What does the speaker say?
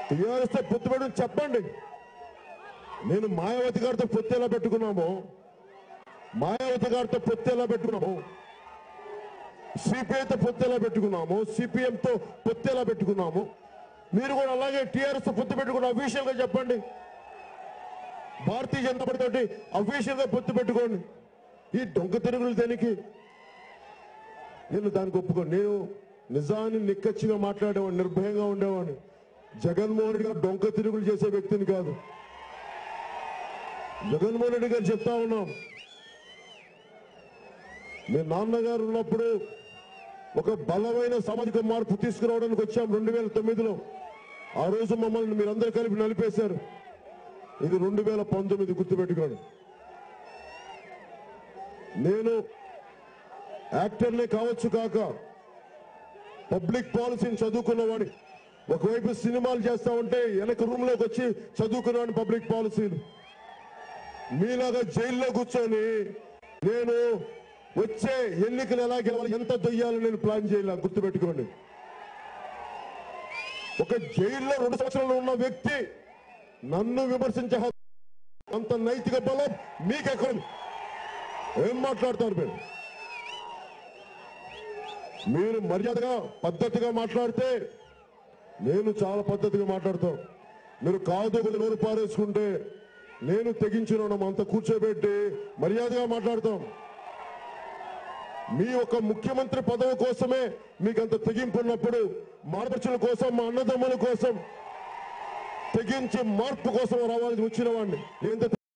TRS తో పొత్తు పెట్టడం చెప్పండి. నేను మాయావతి గారితో పొత్తు ఎలా పెట్టుకున్నాము, మాయావతి గారితో పొత్తు ఎలా పెట్టుకున్నాము, సిపిఐతో పొత్తు ఎలా పెట్టుకున్నాము, సిపిఎంతో పొత్తు ఎలా పెట్టుకున్నాము, మీరు కూడా అలాగే టీఆర్ఎస్ తో పొత్తు పెట్టుకున్న అఫీషియల్ గా చెప్పండి. భారతీయ జనతా పార్టీ తోటి అఫీషియల్ గా పొత్తు పెట్టుకోండి. ఈ దొంగ తిరుగులు దేనికి? నేను దానికి ఒప్పుకోండి. నేను నిజాన్ని నిక్కచ్చిగా మాట్లాడేవాడిని, నిర్భయంగా ఉండేవాడిని. జగన్మోహన్ రెడ్డి గారు దొంగ తిరుగులు చేసే వ్యక్తిని కాదు. జగన్మోహన్ రెడ్డి గారు చెప్తా ఉన్నాం, మీ నాన్నగారు ఉన్నప్పుడు ఒక బలమైన సామాజిక మార్పు తీసుకురావడానికి వచ్చాం 2009లో. ఆ రోజు మమ్మల్ని మీరందరూ కలిపి నలిపేశారు. ఇది 2019 గుర్తుపెట్టుకోండి. నేను యాక్టర్నే కావచ్చు కాక పబ్లిక్ పాలసీని చదువుకున్నవాడిని. ఒకవైపు సినిమాలు చేస్తా ఉంటే వెనక రూమ్ లోకి వచ్చి చదువుకున్నాను పబ్లిక్ పాలసీలు. మీలాగా జైల్లో కూర్చొని నేను వచ్చే ఎన్నికలు ఎలా గెలవాలి, ఎంత దొయ్యాలో నేను ప్లాన్ చేయాలి. గుర్తుపెట్టుకోండి. ఒక జైల్లో 2 సంవత్సరాలు ఉన్న వ్యక్తి నన్ను విమర్శించే అంత నైతిక బలం మీకెక్కడ? ఏం మాట్లాడతారు మీరు? మీరు మర్యాదగా పద్ధతిగా మాట్లాడితే నేను చాలా పద్ధతిగా మాట్లాడతాను. మీరు కాదు నోరు పారేసుకుంటే నేను తెగించిన అంత కూర్చోబెట్టి మర్యాదగా మాట్లాడతాం. మీ యొక్క ముఖ్యమంత్రి పదవి కోసమే మీకంత తెగింపు ఉన్నప్పుడు, మార్పుల కోసం, మా అన్నదమ్ముల కోసం తెగించి మార్పు కోసం రావాలని వచ్చిన వాడిని.